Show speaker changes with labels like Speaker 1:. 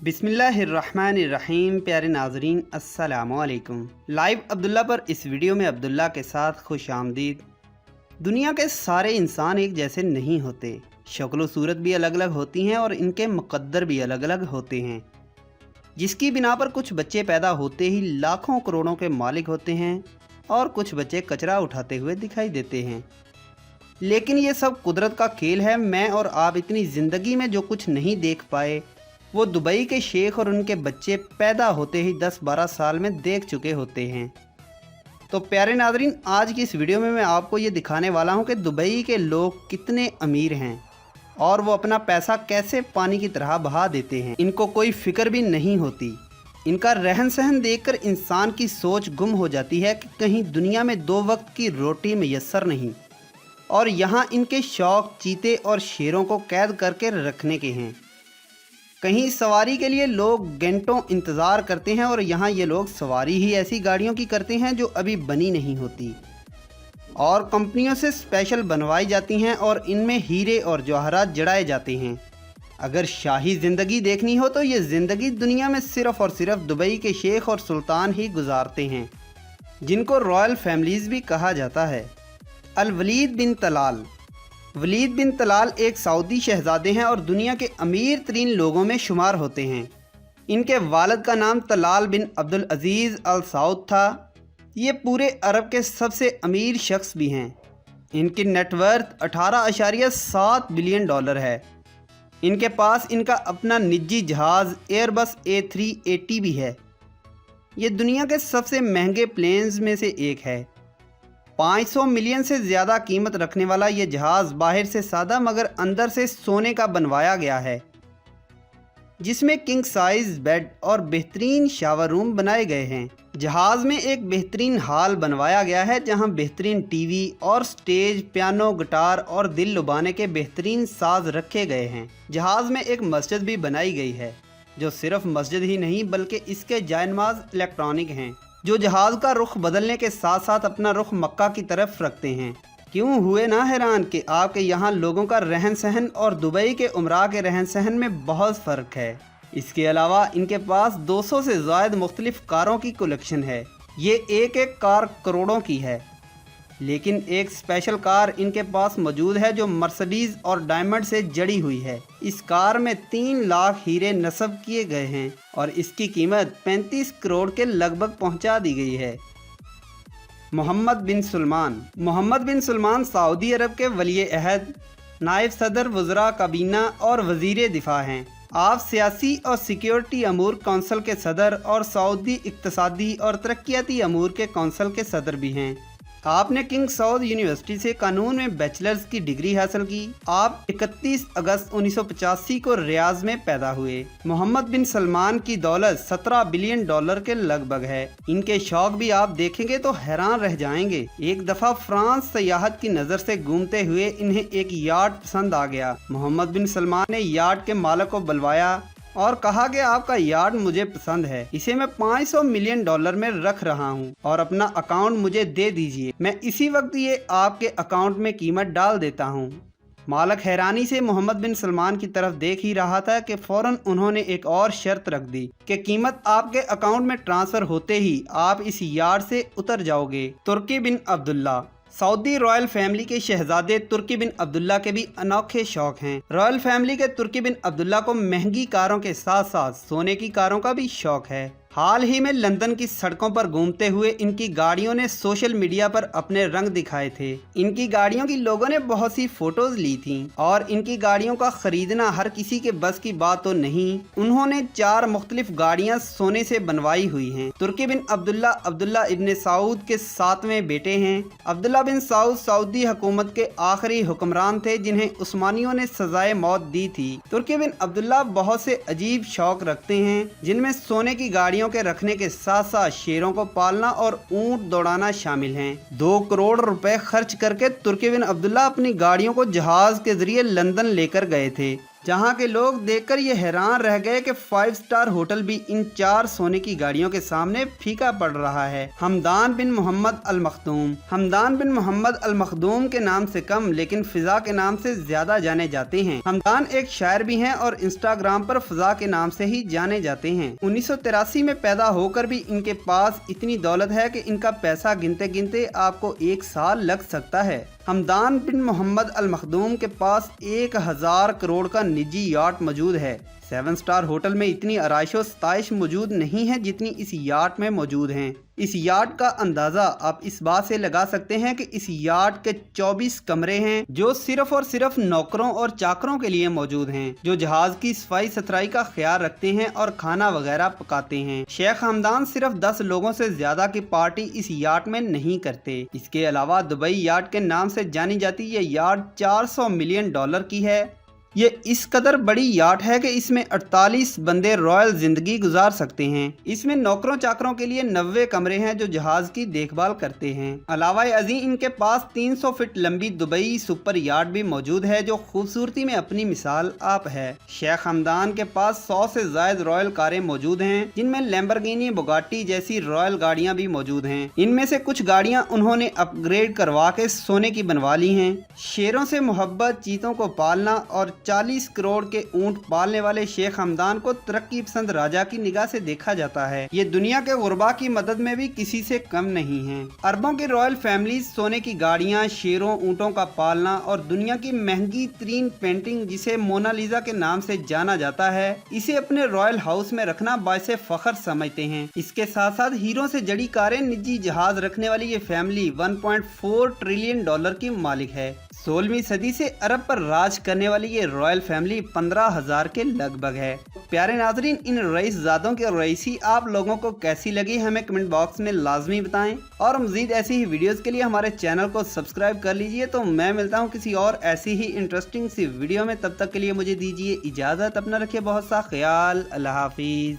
Speaker 1: बिस्मिल्लाहिर्रहमानिर्रहीम। प्यारे नाजरीन अस्सलामु अलैकुम। लाइव अब्दुल्ला पर इस वीडियो में अब्दुल्ला के साथ खुश आमदीद। दुनिया के सारे इंसान एक जैसे नहीं होते, शक्ल सूरत भी अलग अलग होती हैं और इनके मुक़द्दर भी अलग अलग होते हैं, जिसकी बिना पर कुछ बच्चे पैदा होते ही लाखों करोड़ों के मालिक होते हैं और कुछ बच्चे कचरा उठाते हुए दिखाई देते हैं। लेकिन ये सब कुदरत का खेल है। मैं और आप इतनी ज़िंदगी में जो कुछ नहीं देख पाए वो दुबई के शेख और उनके बच्चे पैदा होते ही 10-12 साल में देख चुके होते हैं। तो प्यारे नाज़रीन, आज की इस वीडियो में मैं आपको ये दिखाने वाला हूँ कि दुबई के लोग कितने अमीर हैं और वो अपना पैसा कैसे पानी की तरह बहा देते हैं। इनको कोई फ़िक्र भी नहीं होती। इनका रहन सहन देखकर इंसान की सोच गुम हो जाती है कि कहीं दुनिया में 2 वक्त की रोटी मैसर नहीं, और यहाँ इनके शौक़ चीते और शेरों को कैद करके रखने के हैं। कहीं सवारी के लिए लोग घंटों इंतज़ार करते हैं और यहाँ ये लोग सवारी ही ऐसी गाड़ियों की करते हैं जो अभी बनी नहीं होती और कंपनियों से स्पेशल बनवाई जाती हैं और इनमें हीरे और जवाहरात जड़ाए जाते हैं। अगर शाही ज़िंदगी देखनी हो तो ये ज़िंदगी दुनिया में सिर्फ़ और सिर्फ दुबई के शेख और सुल्तान ही गुजारते हैं, जिनको रॉयल फैमिलीज़ भी कहा जाता है। अल-वलीद बिन तलाल। वलीद बिन तलाल एक सऊदी शहज़ादे हैं और दुनिया के अमीर तरीन लोगों में शुमार होते हैं। इनके वालिद का नाम तलाल बिन अब्दुल अज़ीज़ अल सऊद था। ये पूरे अरब के सबसे अमीर शख्स भी हैं। इनकी नेटवर्थ 18.7 बिलियन डॉलर है। इनके पास इनका अपना निजी जहाज़ एयरबस A380 भी है। ये दुनिया के सबसे महंगे प्लेन्स में से एक है। 500 मिलियन से ज़्यादा कीमत रखने वाला ये जहाज़ बाहर से सादा मगर अंदर से सोने का बनवाया गया है, जिसमें किंग साइज़ बेड और बेहतरीन शावर रूम बनाए गए हैं। जहाज़ में एक बेहतरीन हॉल बनवाया गया है जहां बेहतरीन टीवी और स्टेज, पियानो, गिटार और दिल लुभाने के बेहतरीन साज रखे गए हैं। जहाज़ में एक मस्जिद भी बनाई गई है, जो सिर्फ मस्जिद ही नहीं बल्कि इसके जायनमाज इलेक्ट्रॉनिक हैं, जो जहाज़ का रुख बदलने के साथ साथ अपना रुख मक्का की तरफ रखते हैं। क्यों हुए ना हैरान कि आपके यहाँ लोगों का रहन सहन और दुबई के उमरा के रहन सहन में बहुत फ़र्क है। इसके अलावा इनके पास 200 से ज़ायद मुख्तलिफ़ कारों की कलेक्शन है। ये एक एक कार करोड़ों की है, लेकिन एक स्पेशल कार इनके पास मौजूद है जो मर्सिडीज़ और डायमंड से जड़ी हुई है। इस कार में 3 लाख हीरे नस्ब किए गए हैं और इसकी कीमत 35 करोड़ के लगभग पहुंचा दी गई है। मोहम्मद बिन सलमान। मोहम्मद बिन सलमान सऊदी अरब के वली अहद, नायब सदर वज़रा काबीना और वज़ीर दिफा हैं। आप सियासी और सिक्योरिटी अमूर कौंसल के सदर और सऊदी इक़्तिसादी और तरक्याती अमूर के कौंसल के सदर भी हैं। आपने किंग सऊद यूनिवर्सिटी से कानून में बैचलर्स की डिग्री हासिल की। आप 31 अगस्त 1985 को रियाज में पैदा हुए। मोहम्मद बिन सलमान की दौलत 17 बिलियन डॉलर के लगभग है। इनके शौक भी आप देखेंगे तो हैरान रह जाएंगे। एक दफ़ा फ्रांस सयाहत की नज़र से घूमते हुए इन्हें एक यार्ड पसंद आ गया। मोहम्मद बिन सलमान ने यार्ड के मालिक को बुलवाया और कहा कि आपका यार्ड मुझे पसंद है, इसे मैं 500 मिलियन डॉलर में रख रहा हूँ और अपना अकाउंट मुझे दे दीजिए, मैं इसी वक्त ये आपके अकाउंट में कीमत डाल देता हूँ। मालिक हैरानी से मोहम्मद बिन सलमान की तरफ देख ही रहा था कि फ़ौरन उन्होंने एक और शर्त रख दी कि कीमत आपके अकाउंट में ट्रांसफ़र होते ही आप इस यार्ड से उतर जाओगे। तुर्की बिन अब्दुल्ला। सऊदी रॉयल फैमिली के शहजादे तुर्की बिन अब्दुल्ला के भी अनोखे शौक हैं। रॉयल फैमिली के तुर्की बिन अब्दुल्ला को महंगी कारों के साथ साथ सोने की कारों का भी शौक है। हाल ही में लंदन की सड़कों पर घूमते हुए इनकी गाड़ियों ने सोशल मीडिया पर अपने रंग दिखाए थे। इनकी गाड़ियों की लोगों ने बहुत सी फोटोज ली थी और इनकी गाड़ियों का खरीदना हर किसी के बस की बात तो नहीं। उन्होंने 4 मुख्तलिफ गाड़ियां सोने से बनवाई हुई हैं। तुर्की बिन अब्दुल्ला अब्दुल्ला इब्न सऊद के 7वें बेटे हैं। अब्दुल्ला बिन सऊद सऊदी हुकूमत के आखिरी हुक्मरान थे जिन्हें उस्मानियों ने सजाए मौत दी थी। तुर्की बिन अब्दुल्ला बहुत से अजीब शौक रखते हैं, जिनमें सोने की गाड़ियों के रखने के साथ साथ शेरों को पालना और ऊंट दौड़ाना शामिल हैं। 2 करोड़ रुपए खर्च करके तुर्की बिन अब्दुल्ला अपनी गाड़ियों को जहाज के जरिए लंदन लेकर गए थे। जहां के लोग देखकर ये हैरान रह गए कि 5 स्टार होटल भी इन 4 सोने की गाड़ियों के सामने फीका पड़ रहा है। हमदान बिन मोहम्मद अल मखदूम। हमदान बिन मोहम्मद अल मखदूम के नाम से कम लेकिन फिजा के नाम से ज्यादा जाने जाते हैं। हमदान एक शायर भी हैं और इंस्टाग्राम पर फिजा के नाम से ही जाने जाते हैं। 1983 में पैदा होकर भी इनके पास इतनी दौलत है कि इनका पैसा गिनते गिनते आपको 1 साल लग सकता है। हमदान बिन मोहम्मद अल मखदूम के पास 1000 करोड़ का निजी याट मौजूद है। 7 स्टार होटल में इतनी आराइशो सताइश मौजूद नहीं है जितनी इस याट में मौजूद हैं। इस याट का अंदाज़ा आप इस बात से लगा सकते हैं कि इस याट के 24 कमरे हैं जो सिर्फ और सिर्फ नौकरों और चाकरों के लिए मौजूद हैं, जो जहाज की सफाई सुथराई का ख्याल रखते हैं और खाना वगैरह पकाते हैं। शेख हमदान सिर्फ 10 लोगों से ज्यादा की पार्टी इस याट में नहीं करते। इसके अलावा दुबई याट के नाम से जानी जाती ये याट 400 मिलियन डॉलर की है। ये इस कदर बड़ी याट है कि इसमें 48 बंदे रॉयल जिंदगी गुजार सकते हैं। इसमें नौकरों चाकरों के लिए 90 कमरे हैं जो जहाज की देखभाल करते हैं। अलावा अजी इनके पास 300 फीट लंबी दुबई सुपर याट भी मौजूद है जो खूबसूरती में अपनी मिसाल आप है। शेख हमदान के पास 100 से ज्यादा रॉयल कारें मौजूद हैं जिनमें लैम्बोर्गिनी बुगाटी जैसी रॉयल गाड़ियां भी मौजूद हैं। इनमें से कुछ गाड़ियां उन्होंने अपग्रेड करवा के सोने की बनवा ली हैं। शेरों से मोहब्बत, चीतों को पालना और 40 करोड़ के ऊंट पालने वाले शेख हमदान को तरक्की पसंद राजा की निगाह से देखा जाता है। ये दुनिया के गुरबा की मदद में भी किसी से कम नहीं है। अरबों की रॉयल फैमिलीज सोने की गाड़ियां, शेरों, ऊंटों का पालना और दुनिया की महंगी तरीन पेंटिंग जिसे मोनालिजा के नाम से जाना जाता है, इसे अपने रॉयल हाउस में रखना बाइसे फख्र समझते हैं। इसके साथ साथ हीरों से जड़ी कारें, निजी जहाज रखने वाली ये फैमिली 1.4 ट्रिलियन डॉलर की मालिक है। 16वीं सदी से अरब पर राज करने वाली ये रॉयल फैमिली 15,000 के लगभग है। प्यारे नाजरीन, इन रईस ज़ादों की रईसी आप लोगों को कैसी लगी हमें कमेंट बॉक्स में लाजमी बताएं और मज़ीद ऐसी ही वीडियोस के लिए हमारे चैनल को सब्सक्राइब कर लीजिए। तो मैं मिलता हूँ किसी और ऐसी ही इंटरेस्टिंग सी वीडियो में, तब तक के लिए मुझे दीजिए इजाज़त। अपना रखिए बहुत सा ख्याल। अल्लाह हाफिज़।